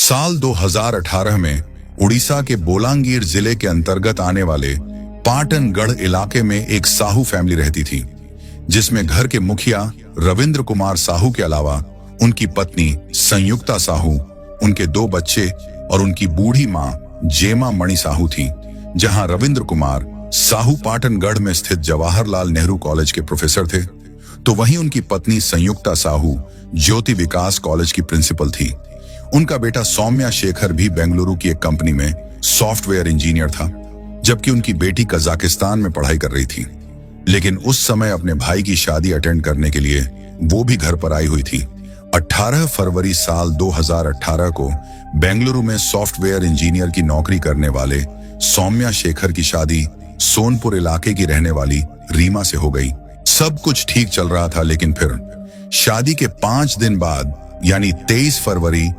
साल 2018 में उड़ीसा के बोलांगीर जिले के अंतर्गत आने वाले पाटनगढ़ इलाके में एक साहू फैमिली रहती थी, जिसमें घर के मुखिया रविंद्र कुमार साहू के अलावा उनकी पत्नी संयुक्ता साहू, उनके 2 बच्चे और उनकी बूढ़ी मां जेमा मणि साहू थी। जहां रविंद्र कुमार साहू पाटनगढ़ में स्थित जवाहरलाल नेहरू कॉलेज के प्रोफेसर थे, तो वहीं उनकी पत्नी संयुक्ता साहू ज्योति विकास कॉलेज की प्रिंसिपल थी। उनका बेटा सौम्या शेखर भी बेंगलुरु की एक कंपनी में सॉफ्टवेयर इंजीनियर था, जबकि उनकी बेटी कजाकिस्तान में पढ़ाई कर रही थी। लेकिन उस समय अपने भाई की शादी अटेंड करने के लिए वो भी घर पर आई हुई थी। 18 फरवरी साल 2018 को बेंगलुरु में सॉफ्टवेयर इंजीनियर की नौकरी करने वाले सौम्या शेखर की शादी सोनपुर इलाके की रहने वाली रीमा से हो गई। सब कुछ ठीक चल रहा था, लेकिन फिर शादी के 5 दिन बाद यानी 23 फरवरी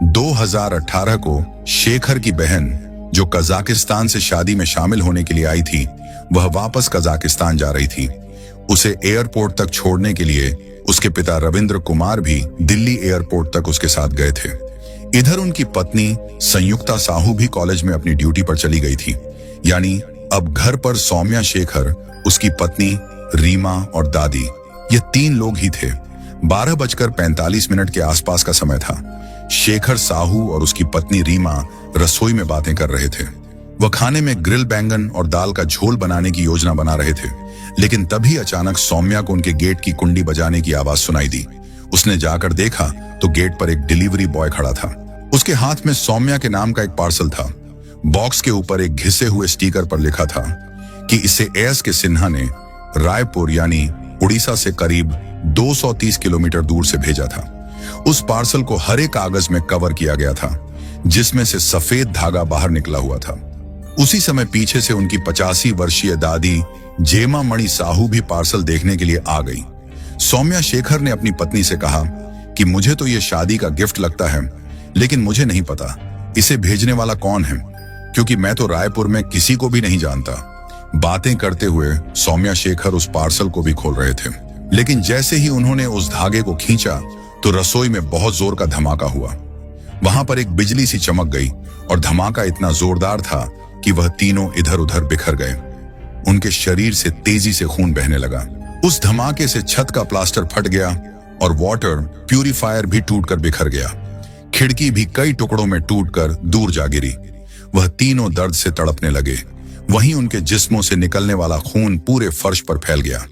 2018 को शेखर की बहन, जो कजाकिस्तान से शादी में शामिल होने के लिए आई थी, वह वापस कजाकिस्तान जा रही थी। उसे एयरपोर्ट तक छोड़ने के लिए उसके पिता रविंद्र कुमार भी दिल्ली एयरपोर्ट तक उसके साथ गए थे। इधर उनकी पत्नी संयुक्ता साहू भी कॉलेज में अपनी ड्यूटी पर चली गई थी। यानी अब घर पर सौम्या शेखर, उसकी पत्नी रीमा और दादी, ये 3 लोग ही थे। 12:45 के आसपास का समय था। शेखर साहू और उसकी पत्नी रीमा रसोई में बातें कर रहे थे। वह खाने में ग्रिल बैंगन और दाल का झोल बनाने की योजना बना रहे थे, लेकिन तभी अचानक सौम्या को उनके गेट की कुंडी बजाने की आवाज सुनाई दी। उसने जाकर देखा तो गेट पर एक डिलीवरी बॉय खड़ा था। उसके हाथ में सौम्या के नाम का एक पार्सल था। बॉक्स के ऊपर एक घिसे हुए स्टिकर पर लिखा था कि इसे एस के सिन्हा ने रायपुर यानी उड़ीसा से करीब 230 किलोमीटर दूर से भेजा था। उस पार्सल को हरे कागज में कवर किया गया था, जिसमें से सफेद धागा बाहर निकला हुआ था। उसी समय पीछे से उनकी 85 वर्षीय दादी जेमा मणि साहू भी पार्सल देखने के लिए आ गई। सौम्या शेखर ने अपनी पत्नी से कहा कि मुझे तो ये शादी का गिफ्ट लगता है, लेकिन मुझे नहीं पता इसे भेजने वाला कौन है, क्योंकि मैं तो रायपुर में किसी को भी नहीं जानता। बातें करते हुए सौम्या शेखर उस पार्सल को भी खोल रहे थे, लेकिन जैसे ही उन्होंने उस धागे को खींचा तो रसोई में बहुत जोर का धमाका हुआ। वहां पर एक बिजली सी चमक गई और धमाका इतना जोरदार था कि वह तीनों इधर उधर बिखर गए। उनके शरीर से तेजी से खून बहने लगा। उस धमाके से छत का प्लास्टर फट गया और वाटर प्यूरिफायर भी टूटकर बिखर गया। खिड़की भी कई टुकड़ों में टूटकर दूर जा गिरी। वह तीनों दर्द से तड़पने लगे। वहीं उनके जिस्मों से निकलने वाला खून पूरे फर्श पर फैल गया।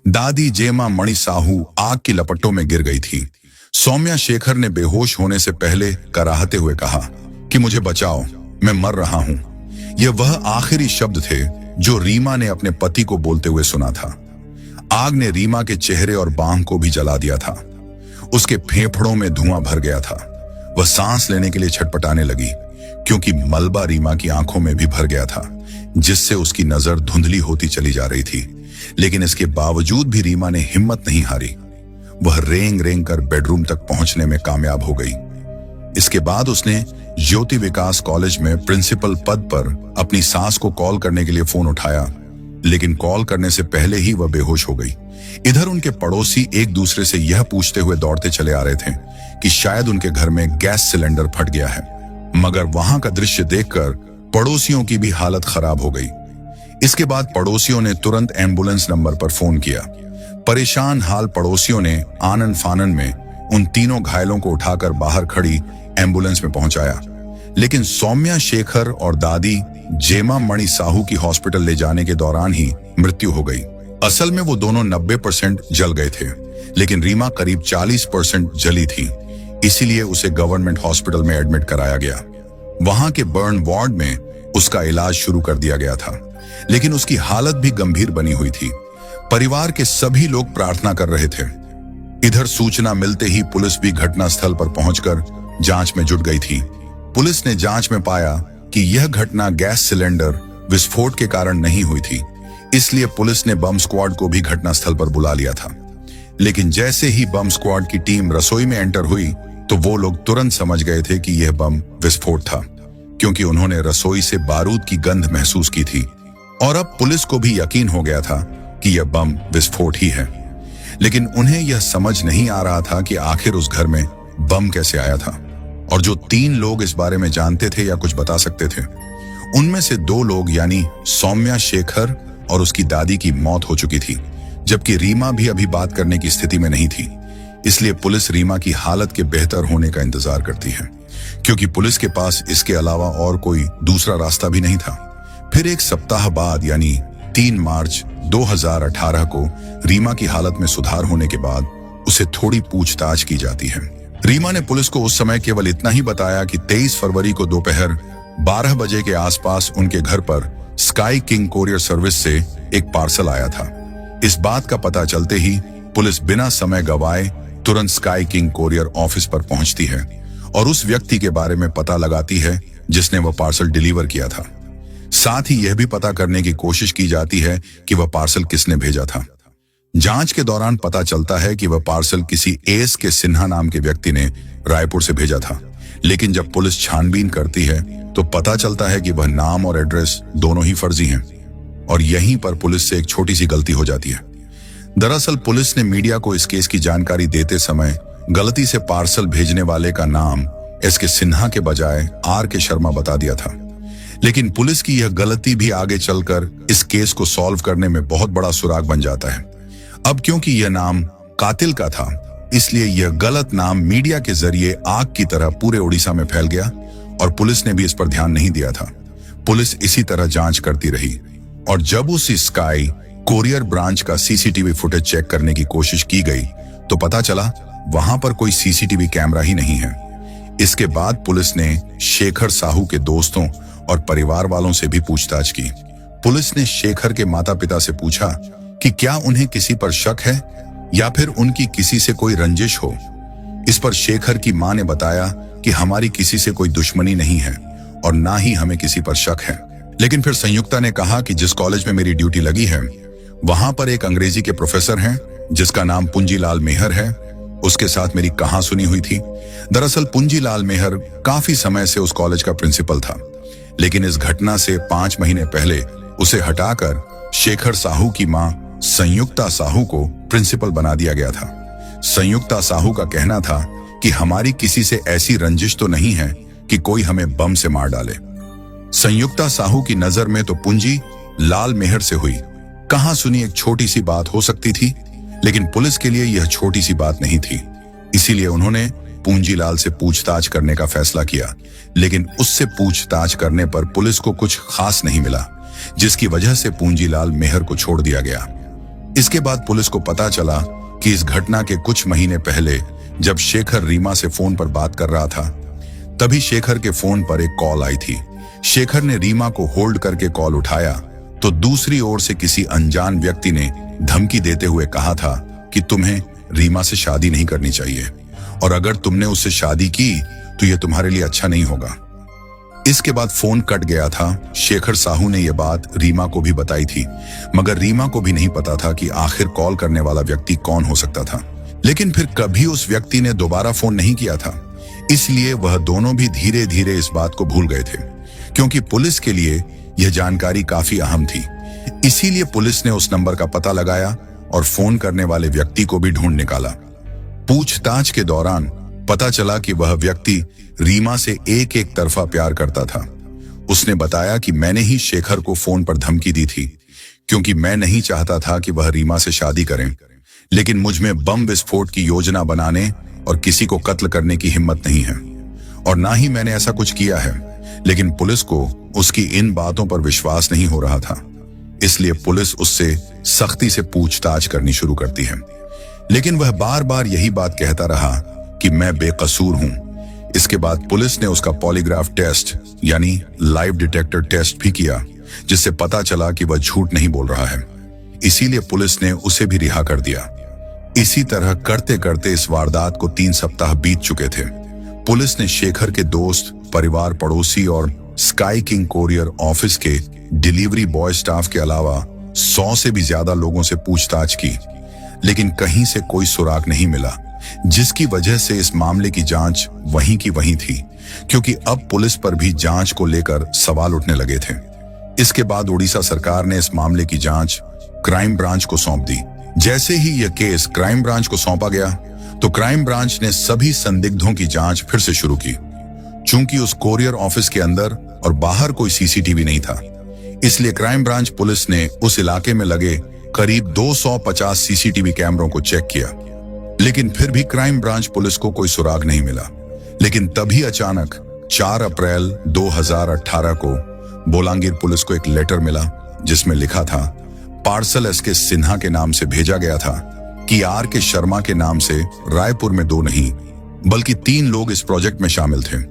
दादी जेमा मणि साहू आग की लपटों में गिर गई थी। सौम्या शेखर ने बेहोश होने से पहले कराहते हुए कहा कि मुझे बचाओ, मैं मर रहा हूं। यह वह आखिरी शब्द थे जो रीमा ने अपने पति को बोलते हुए सुना था। आग ने रीमा के चेहरे और बांह को भी जला दिया था। उसके फेफड़ों में धुआं भर गया था। वह सांस लेने के लिए छटपटाने लगी, क्योंकि मलबा रीमा की आंखों में भी भर गया था, जिससे उसकी नजर धुंधली होती चली जा रही थी। लेकिन इसके बावजूद भी रीमा ने हिम्मत नहीं हारी। वह रेंग रेंग कर बेडरूम तक पहुंचने में कामयाब हो गई। इसके बाद उसने ज्योति विकास कॉलेज में प्रिंसिपल पद पर अपनी सास को कॉल करने के लिए फोन उठाया, लेकिन कॉल करने से पहले ही वह बेहोश हो गई। इधर उनके पड़ोसी एक दूसरे से यह पूछते हुए दौड़ते चले आ रहे थे कि शायद उनके घर में गैस सिलेंडर फट गया है, मगर वहां का दृश्य देखकर पड़ोसियों की भी हालत खराब हो गई। इसके बाद पड़ोसियों ने तुरंत एम्बुलेंस नंबर पर फोन किया। परेशान हाल पड़ोसियों ने आनन फानन में उन तीनों घायलों को उठाकर बाहर खड़ी एम्बुलेंस में पहुंचाया, लेकिन सौम्या शेखर और दादी जेमा मणि साहू की हॉस्पिटल ले जाने के दौरान ही मृत्यु हो गई। असल में वो दोनों 90% जल गए थे, लेकिन रीमा करीब 40% जली थी। इसीलिए उसे गवर्नमेंट हॉस्पिटल में एडमिट कराया गया। वहां के बर्न वार्ड में उसका इलाज शुरू कर दिया गया था, लेकिन उसकी हालत भी गंभीर बनी हुई थी। परिवार के सभी लोग प्रार्थना कर रहे थे। इधर सूचना मिलते ही पुलिस भी घटनास्थल पर पहुंचकर जांच में जुट गई थी। पुलिस ने जांच में पाया कि यह घटना गैस सिलेंडर विस्फोट के कारण नहीं हुई थी, इसलिए पुलिस ने बम स्क्वाड को भी घटनास्थल पर बुला लिया था। लेकिन जैसे ही बम स्क्वाड की टीम रसोई में एंटर हुई तो वो लोग तुरंत समझ गए थे कि यह बम विस्फोट था, क्योंकि उन्होंने रसोई से बारूद की गंध महसूस की थी। और अब पुलिस को भी यकीन हो गया था कि यह बम विस्फोट ही है। लेकिन उन्हें यह समझ नहीं आ रहा था कि आखिर उस घर में बम कैसे आया था और जो 3 लोग इस बारे में जानते थे या कुछ बता सकते थे, उनमें से 2 लोग यानी सौम्या शेखर और उसकी दादी की मौत हो चुकी थी, जबकि रीमा भी अभी बात करने की स्थिति में नहीं थी। इसलिए पुलिस रीमा की हालत के बेहतर होने का इंतजार करती है, क्योंकि पुलिस के पास इसके अलावा और कोई दूसरा रास्ता भी नहीं था। फिर एक सप्ताह बाद यानी 3 मार्च 2018 को रीमा की हालत में सुधार होने के बाद उसे थोड़ी पूछताछ की जाती है। रीमा ने पुलिस को उस समय केवल इतना ही बताया कि 23 फरवरी को दोपहर 12 बजे के आसपास उनके घर पर स्काई किंग कोरियर सर्विस से एक पार्सल आया था। इस बात का पता चलते ही पुलिस बिना समय गवाए तुरंत स्काई किंग कोरियर ऑफिस पर पहुंचती है और उस व्यक्ति के बारे में पता लगाती है जिसने वह पार्सल डिलीवर किया था। साथ ही यह भी पता करने की कोशिश की जाती है कि वह पार्सल किसने भेजा था। जांच के दौरान पता चलता है कि वह पार्सल किसी एस के सिन्हा नाम के व्यक्ति ने रायपुर से भेजा था, लेकिन जब पुलिस छानबीन करती है तो पता चलता है कि वह नाम और एड्रेस दोनों ही फर्जी हैं और यहीं पर पुलिस से एक छोटी सी गलती हो जाती है। दरअसल पुलिस ने मीडिया को इस केस की जानकारी देते समय गलती से पार्सल भेजने वाले का नाम एस के सिन्हा के बजाय आर के शर्मा बता दिया था, लेकिन पुलिस की यह गलती भी आगे चलकर इस केस को सॉल्व करने में बहुत बड़ा सुराग बन जाता है। अब क्योंकि यह नाम कातिल का था, इसलिए यह गलत नाम मीडिया के जरिए आग की तरह पूरे उड़ीसा में फैल गया और पुलिस ने भी इस पर ध्यान नहीं दिया था। पुलिस इसी तरह जांच करती रही और जब उस स्काई कोरियर ब्रांच का सीसीटीवी फुटेज चेक करने की कोशिश की गई तो पता चला वहां पर कोई सीसीटीवी कैमरा ही नहीं है। इसके बाद पुलिस ने शेखर साहू के दोस्तों और परिवार वालों से भी पूछताछ की। पुलिस ने शेखर के माता पिता से पूछा कि क्या उन्हें किसी पर शक है या फिर उनकी किसी से कोई रंजिश हो। इस पर शेखर की मां ने बताया कि हमारी किसी से कोई दुश्मनी नहीं है और ना ही हमें किसी पर शक है। लेकिन फिर संयुक्ता ने कहा कि जिस कॉलेज में मेरी ड्यूटी लगी है वहां पर एक अंग्रेजी के प्रोफेसर हैं जिसका नाम पुंजीलाल मेहर है, उसके साथ मेरी कहां सुनी हुई थी। दरअसल पुंजीलाल मेहर काफी समय से उस कॉलेज का प्रिंसिपल था, लेकिन इस घटना से 5 महीने पहले उसे हटाकर शेखर साहू की मां संयुक्ता साहू को प्रिंसिपल बना दिया गया था। संयुक्ता साहू का कहना था कि हमारी किसी से ऐसी रंजिश तो नहीं है कि कोई हमें बम से मार डाले। संयुक्ता साहू की नजर में तो पुंजी लाल मेहर से हुई कहां सुनी एक छोटी सी बात हो सकती थी, लेकिन पुलिस के लिए यह छोटी सी बात नहीं थी। इसीलिए उन्होंने पूंजीलाल से पूछताछ करने का फैसला किया, लेकिन उससे पूछताछ करने पर पुलिस को कुछ खास नहीं मिला, जिसकी वजह से पूंजीलाल मेहर को छोड़ दिया गया। इसके बाद पुलिस को पता चला कि इस घटना के कुछ महीने पहले जब शेखर रीमा से फोन पर बात कर रहा था, तभी शेखर के फोन पर एक कॉल आई थी। शेखर ने रीमा को होल्ड करके कॉल उठाया तो दूसरी ओर से किसी अनजान व्यक्ति ने धमकी देते हुए कहा था कि तुम्हें रीमा से शादी नहीं करनी चाहिए और अगर तुमने उससे शादी की तो यह तुम्हारे लिए अच्छा नहीं होगा। इसके बाद फोन कट गया था। शेखर साहू ने यह बात रीमा को भी बताई थी, मगर रीमा को भी नहीं पता था कि आखिर कॉल करने वाला व्यक्ति कौन हो सकता था। लेकिन फिर कभी उस व्यक्ति ने दोबारा फोन नहीं किया था, इसलिए वह दोनों भी धीरे धीरे इस बात को भूल गए थे, क्योंकि पुलिस के लिए यह जानकारी काफी अहम थी। इसीलिए पुलिस ने उस नंबर का पता लगाया और फोन करने वाले व्यक्ति को भी ढूंढ निकाला। पूछताछ के दौरान पता चला कि वह व्यक्ति रीमा से एक तरफा प्यार करता था। उसने बताया कि मैंने ही शेखर को फोन पर धमकी दी थी, क्योंकि मैं नहीं चाहता था कि वह रीमा से शादी करें, लेकिन मुझ में बम विस्फोट की योजना बनाने और किसी को कत्ल करने की हिम्मत नहीं है और ना ही मैंने ऐसा कुछ किया है। लेकिन पुलिस को उसकी इन बातों पर विश्वास नहीं हो रहा था, इसलिए पुलिस उससे सख्ती से पूछताछ करनी शुरू करती है। लेकिन वह बार बार यही बात कहता रहा कि मैं बेकसूर हूं। इसके बाद पुलिस ने उसका पॉलीग्राफ टेस्ट यानी लाइव डिटेक्टर टेस्ट भी किया, जिससे पता चला कि वह झूठ नहीं बोल रहा है। इसीलिए पुलिस ने उसे भी रिहा कर दिया। इसी तरह करते करते इस वारदात को 3 सप्ताह बीत चुके थे। पुलिस ने शेखर के दोस्त, परिवार, पड़ोसी और स्काई किंग कोरियर ऑफिस के डिलीवरी बॉय स्टाफ के अलावा 100 से भी ज्यादा लोगों से पूछताछ की, लेकिन कहीं से कोई सुराग नहीं मिला, जिसकी वजह से इस मामले की जांच वहीं की वहीं थी, क्योंकि अब पुलिस पर भी जांच को लेकर सवाल उठने लगे थे। इसके बाद उड़ीसा सरकार ने इस मामले की जांच क्राइम ब्रांच को सौंप दी। जैसे ही यह केस क्राइम ब्रांच को सौंपा गया तो क्राइम ब्रांच ने सभी संदिग्धों की जांच फिर से शुरू की। चूंकि उस कोरियर ऑफिस के अंदर और बाहर कोई सीसीटीवी नहीं था, इसलिए क्राइम ब्रांच पुलिस ने उस इलाके में लगे करीब 250 सीसीटीवी कैमरों को चेक किया, लेकिन फिर भी क्राइम ब्रांच पुलिस को कोई सुराग नहीं मिला। लेकिन तभी अचानक 4 अप्रैल 2018 को बोलांगीर पुलिस को एक लेटर मिला, जिसमें लिखा था, पार्सल एसके सिन्हा के नाम से भेजा गया था कि आर के शर्मा के नाम से रायपुर में 2 नहीं बल्कि 3 लोग इस प्रोजेक्ट में शामिल थे।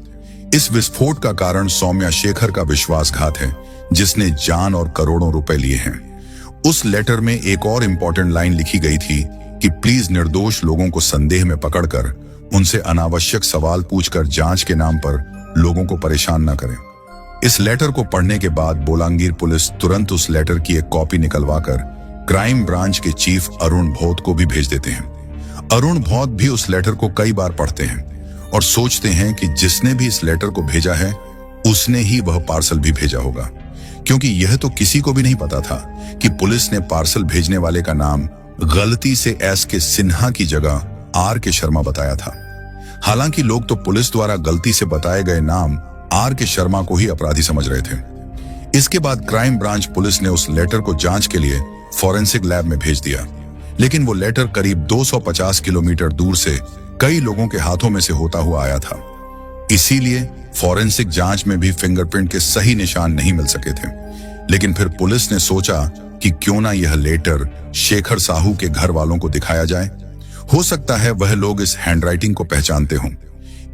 इस विस्फोट का कारण सौम्या शेखर का विश्वासघात है, जिसने जान और करोड़ों रुपए लिए हैं। उस लेटर में एक और इंपॉर्टेंट लाइन लिखी गई थी कि प्लीज निर्दोष लोगों को संदेह में पकड़कर उनसे अनावश्यक सवाल पूछकर जांच के नाम पर लोगों को परेशान न करें। इस लेटर को पढ़ने के बाद बोलांगीर पुलिस तुरंत उस लेटर की एक कॉपी निकलवाकर क्राइम ब्रांच के चीफ अरुण भौत को भी भेज देते हैं। अरुण भौत भी उस लेटर को कई बार पढ़ते हैं और सोचते हैं कि जिसने भी इस लेटर को भेजा है उसने ही वह पार्सल भी भेजा होगा, क्योंकि यह तो किसी को भी नहीं पता था कि पुलिस ने पार्सल भेजने वाले का नाम गलती से एस के सिन्हा की जगह आर के शर्मा बताया था। हालांकि लोग तो पुलिस द्वारा गलती से बताए गए नाम आर के शर्मा को ही अपराधी समझ रहे थे। इसके बाद क्राइम ब्रांच पुलिस ने उस लेटर को जांच के लिए फॉरेंसिक लैब में भेज दिया, लेकिन वो लेटर करीब 250 किलोमीटर दूर से कई लोगों के हाथों में से होता हुआ आया था। इसीलिए फॉरेंसिक जांच में भी फिंगरप्रिंट के सही निशान नहीं मिल सके थे। लेकिन फिर पुलिस ने सोचा कि क्यों ना यह लेटर शेखर साहू के घर वालों को दिखाया जाए, हो सकता है वह लोग इस हैंडराइटिंग को पहचानते हों।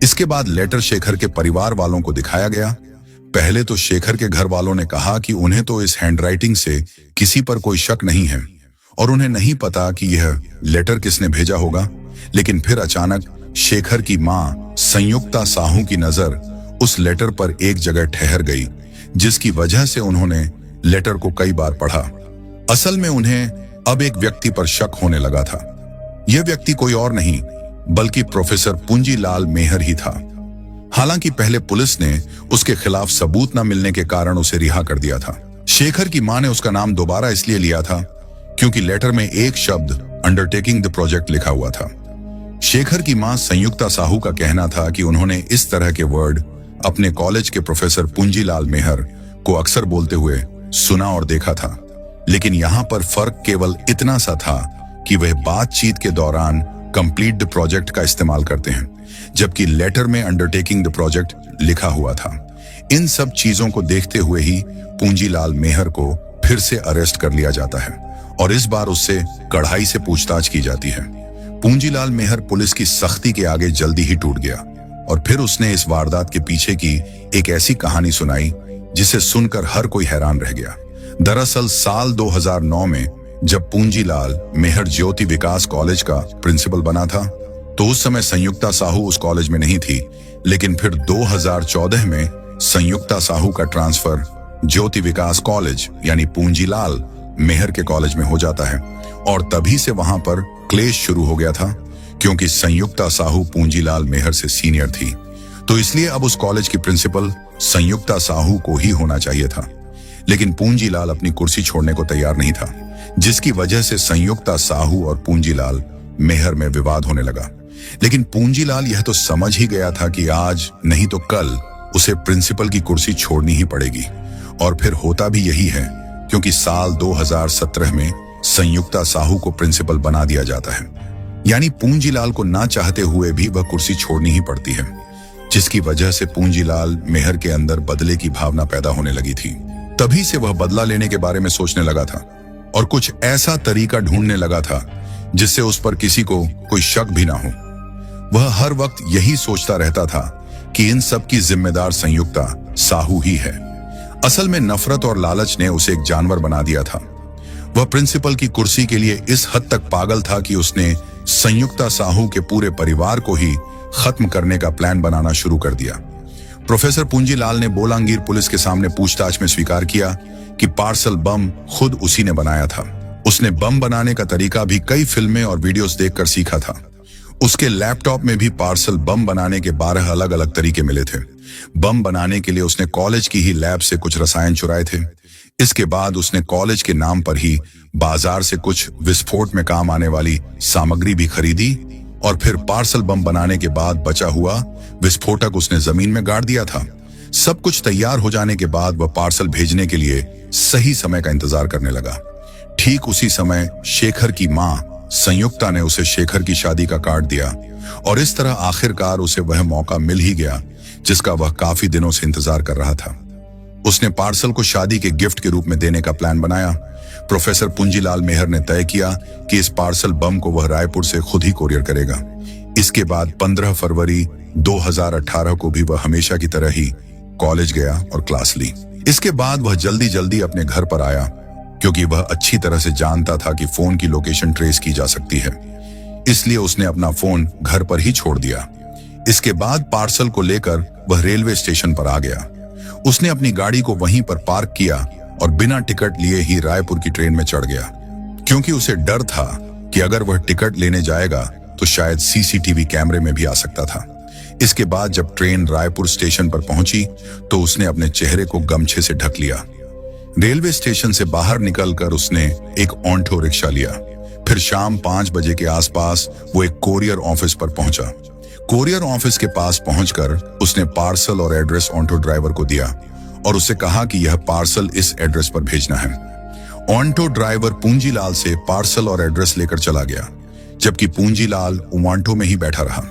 इसके बाद लेटर शेखर के परिवार वालों को दिखाया गया। पहले तो शेखर के घर वालों ने कहा कि उन्हें तो इस हैंडराइटिंग से किसी पर कोई शक नहीं है और उन्हें नहीं पता कि यह लेटर किसने भेजा होगा। लेकिन फिर अचानक शेखर की मां संयुक्ता साहू की नजर उस लेटर पर एक जगह ठहर गई, जिसकी वजह से उन्होंने लेटर को कई बार पढ़ा। असल में उन्हें अब एक व्यक्ति पर शक होने लगा था। यह व्यक्ति कोई और नहीं बल्कि प्रोफेसर पूंजीलाल मेहर ही था। हालांकि पहले पुलिस ने उसके खिलाफ सबूत न मिलने के कारण उसे रिहा कर दिया था। शेखर की मां ने उसका नाम दोबारा इसलिए लिया था क्योंकि लेटर में एक शब्द अंडरटेकिंग द प्रोजेक्ट लिखा हुआ था। शेखर की मां संयुक्ता साहू का कहना था कि उन्होंने इस तरह के वर्ड अपने कॉलेज के प्रोफेसर पूंजीलाल मेहर को अक्सर बोलते हुए सुना और देखा था। लेकिन यहाँ पर फर्क केवल इतना सा था कि वह बातचीत के दौरान कंप्लीट द प्रोजेक्ट का इस्तेमाल करते हैं, जबकि लेटर में अंडरटेकिंग द प्रोजेक्ट लिखा हुआ था। इन सब चीजों को देखते हुए ही पूंजीलाल मेहर को फिर से अरेस्ट कर लिया जाता है और इस बार उससे कड़ाई से पूछताछ की जाती है। पूंजीलाल मेहर पुलिस की सख्ती के आगे जल्दी ही टूट गया और फिर उसने इस वारदात के पीछे की एक ऐसी कहानी सुनाई जिसे सुनकर हर कोई हैरान रह गया। दरअसल साल 2009 में जब पूंजीलाल मेहर ज्योति विकास कॉलेज का प्रिंसिपल बना था, तो उस समय संयुक्ता साहू उस कॉलेज में नहीं थी। लेकिन फिर 2014 में संयुक्ता साहू का ट्रांसफर ज्योति विकास कॉलेज यानी पूंजीलाल मेहर के कॉलेज में हो जाता है और तभी से वहां पर क्लेश शुरू हो गया था, क्योंकि संयुक्ता साहू पूंजीलाल मेहर से सीनियर थी। तो इसलिए अब उस कॉलेज की प्रिंसिपल संयुक्ता साहू को ही होना चाहिए था। लेकिन पूंजीलाल अपनी कुर्सी छोड़ने को तैयार नहीं था, जिसकी वजह से संयुक्ता साहू और पूंजीलाल मेहर में विवाद होने लगा। लेकिन पूंजीलाल यह तो समझ ही गया था कि आज नहीं तो कल उसे प्रिंसिपल की कुर्सी छोड़नी ही पड़ेगी। और फिर होता भी यही है, क्योंकि साल 2017 में संयुक्ता साहू को प्रिंसिपल बना दिया जाता है। यानी पूंजीलाल को ना चाहते हुए भी वह कुर्सी छोड़नी ही पड़ती है, जिसकी वजह से पूंजीलाल मेहर के अंदर बदले की भावना पैदा होने लगी थी। तभी से वह बदला लेने के बारे में सोचने लगा था और कुछ ऐसा तरीका ढूंढने लगा था जिससे उस पर किसी को कोई शक भी ना हो। वह हर वक्त यही सोचता रहता था कि इन सब की जिम्मेदार संयुक्ता साहू ही है। असल में नफरत और लालच ने उसे एक जानवर बना दिया था। वह प्रिंसिपल की कुर्सी के लिए इस हद तक पागल था कि उसने संयुक्ता साहू के पूरे परिवार को ही खत्म करने का प्लान बनाना शुरू कर दिया। प्रोफेसर पूंजीलाल ने बोलांगीर पुलिस के सामने पूछताछ में स्वीकार किया कि पार्सल बम खुद उसी ने बनाया था। उसने बम बनाने का तरीका भी कई फिल्में और वीडियोस देखकर सीखा था। उसके लैपटॉप में भी पार्सल बम बनाने के 12 अलग अलग तरीके मिले थे। बम बनाने के लिए उसने कॉलेज की ही लैब से कुछ रसायन चुराए थे। इसके बाद उसने कॉलेज के नाम पर ही बाजार से कुछ विस्फोट में काम आने वाली सामग्री भी खरीदी और फिर पार्सल बम बनाने के बाद बचा हुआ विस्फोटक उसने जमीन में गाड़ दिया था। सब कुछ तैयार हो जाने के बाद वह पार्सल भेजने के लिए सही समय का इंतजार करने लगा। ठीक उसी समय शेखर की मां संयुक्ता ने उसे शेखर की शादी का कार्ड दिया और इस तरह आखिरकार उसे वह मौका मिल ही गया जिसका वह काफी दिनों से इंतजार कर रहा था। उसने पार्सल को शादी के गिफ्ट के रूप में देने का प्लान बनाया। प्रोफेसर पूंजीलाल मेहर ने तय किया कि इस पार्सल बम को वह रायपुर से खुद ही कोरियर करेगा। इसके बाद 15 फरवरी 2018 को भी वह हमेशा की तरह ही कॉलेज गया और क्लास ली। इसके बाद वह जल्दी जल्दी अपने घर पर आया क्योंकि वह अच्छी तरह से जानता था कि फोन की लोकेशन ट्रेस की जा सकती है, इसलिए उसने अपना फोन घर पर ही छोड़ दिया। इसके बाद पार्सल को लेकर वह रेलवे स्टेशन पर आ गया। उसने अपनी गाड़ी को वहीं पर पार्क किया और बिना टिकट लिए ही रायपुर की ट्रेन में चढ़ गया, क्योंकि उसे डर था कि अगर वह टिकट लेने जाएगा तो शायद सीसीटीवी कैमरे में भी आ सकता था। इसके बाद जब ट्रेन रायपुर स्टेशन पर पहुंची तो उसने अपने चेहरे को गमछे से ढक लिया। रेलवे स्टेशन से बाहर निकलकर उसने एक ऑटो रिक्शा लिया। फिर शाम 5 बजे के आसपास वो एक कोरियर ऑफिस पर पहुंचा। कोरियर ऑफिस के पास पहुंचकर उसने पार्सल और एड्रेस ऑटो ड्राइवर को दिया और उससे कहा कि यह पार्सल इस एड्रेस पर भेजना है। ऑटो ड्राइवर पूंजीलाल से पार्सल और एड्रेस लेकर चला गया, जबकि पूंजीलाल ऑटो में ही बैठा रहा।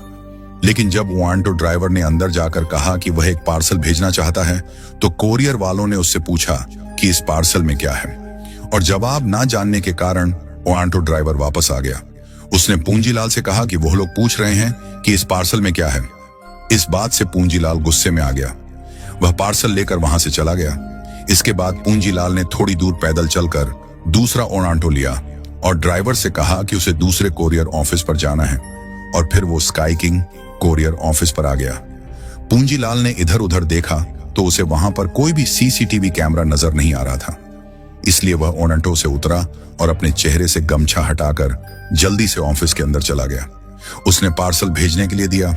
लेकिन जब ऑटो ड्राइवर ने अंदर जाकर कहा कि वह एक पार्सल भेजना चाहता है तो कोरियर वालों ने उससे पूछा कि इस पार्सल में क्या है, और जवाब ना जानने के कारण ऑटो ड्राइवर वापस आ गया। उसने पूंजीलाल से कहा कि वो लोग पूछ रहे हैं कि इस पार्सल में क्या है। इस बात से पूंजीलाल गुस्से में आ गया। वह पार्सल लेकर वहां से चला गया। इसके बाद पूंजीलाल ने थोड़ी दूर पैदल चलकर दूसरा ऑटो लिया और ड्राइवर से कहा कि उसे दूसरे कोरियर ऑफिस पर जाना है, और फिर वो स्काई किंग कोरियर ऑफिस पर आ गया। पूंजीलाल ने इधर उधर देखा तो उसे वहां पर कोई भी सीसीटीवी कैमरा नजर नहीं आ रहा था, इसलिए वह ऑटो से उतरा और अपने चेहरे से गमछा हटाकर जल्दी से ऑफिस के अंदर चला गया। उसने पार्सल भेजने के लिए दिया,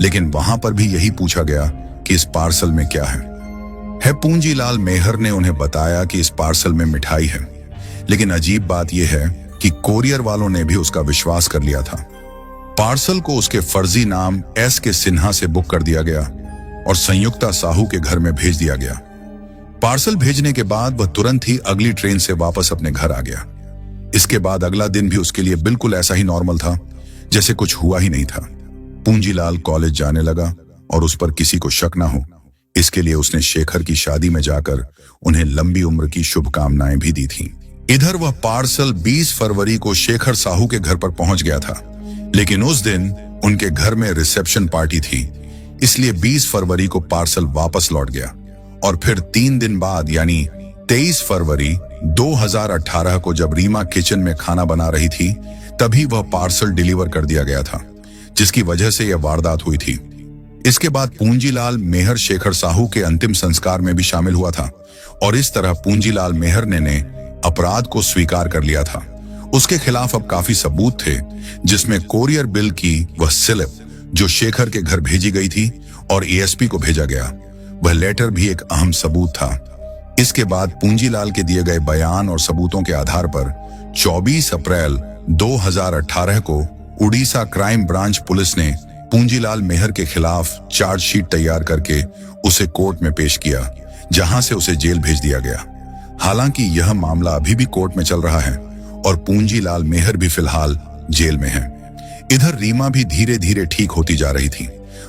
लेकिन वहां पर भी यही पूछा गया कि इस पार्सल में क्या है। पूंजीलाल मेहर ने उन्हें बताया कि इस पार्सल में मिठाई है, लेकिन अजीब बात यह है कि कोरियर वालों ने भी उसका विश्वास कर लिया था। पार्सल को उसके फर्जी नाम एस के सिन्हा से बुक कर दिया गया और संयुक्ता साहू के घर में भेज दिया गया। पार्सल भेजने के बाद वह तुरंत ही अगली ट्रेन से वापस अपने घर आ गया। इसके बाद अगला दिन भी उसके लिए बिल्कुल ऐसा ही नॉर्मल था जैसे कुछ हुआ ही नहीं था। पूंजीलाल कॉलेज जाने लगा और उस पर किसी को शक ना हो, इसके लिए उसने शेखर की शादी में जाकर उन्हें लंबी उम्र की शुभकामनाएं भी दी थी। इधर वह पार्सल 20 फरवरी को शेखर साहू के घर पर पहुंच गया था, लेकिन उस दिन उनके घर में रिसेप्शन पार्टी थी, इसलिए 20 फरवरी को पार्सल वापस लौट गया। और फिर 3 दिन बाद यानी 23 फरवरी 2018 को जब रीमा किचन में खाना बना रही थी, तभी वह पार्सल डिलीवर कर दिया गया था, जिसकी वजह से यह वारदात हुई थी। इसके बाद पूंजीलाल मेहर शेखर साहू के अंतिम संस्कार में भी शामिल हुआ था और इस तरह पूंजीलाल मेहर ने अपराध को स्वीकार कर लिया था। उसके खिलाफ अब काफी सबूत थे, जिसमें कोरियर बिल की वह स्लिप जो शेखर के घर भेजी गई थी और एएसपी को भेजा गया, वह लेटर भी एक अहम सबूत था। इसके बाद पूंजीलाल के दिए गए बयान और सबूतों के आधार पर 24 अप्रैल 2018 को उड़ीसा क्राइम ब्रांच पुलिस ने पूंजीलाल मेहर के खिलाफ चार्जशीट तैयार करके उसे कोर्ट में पेश किया, जहां से उसे जेल भेज दिया गया। हालांकि यह मामला अभी भी कोर्ट में चल रहा है और पूंजीलाल मेहर भी फिलहाल जेल में है। इधर रीमा भी धीरे धीरे ठीक होती जा रही थी।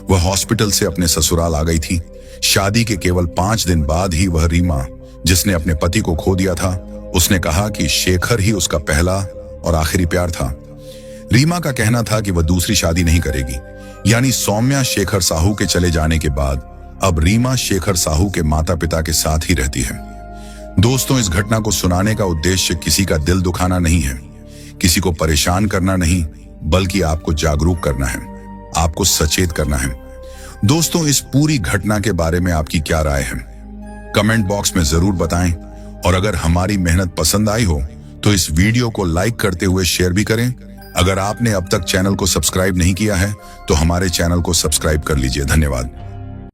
वह हॉस्पिटल से अपने ससुराल आ गई थी। शादी के केवल 5 दिन बाद ही वह रीमा, जिसने अपने पति को खो दिया था, उसने कहा कि शेखर ही उसका पहला और आखिरी प्यार था। रीमा का कहना था कि वह दूसरी शादी नहीं करेगी, यानी सौम्या शेखर साहू के चले जाने के बाद अब रीमा शेखर साहू के माता पिता के साथ ही रहती है। दोस्तों, इस घटना को सुनाने का उद्देश्य किसी का दिल दुखाना नहीं है, किसी को परेशान करना नहीं, बल्कि आपको जागरूक करना है, आपको सचेत करना है। दोस्तों, इस पूरी घटना के बारे में आपकी क्या राय है? कमेंट बॉक्स में जरूर बताएं, और अगर हमारी मेहनत पसंद आई हो तो इस वीडियो को लाइक करते हुए शेयर भी करें। अगर आपने अब तक चैनल को सब्सक्राइब नहीं किया है तो हमारे चैनल को सब्सक्राइब कर लीजिए। धन्यवाद।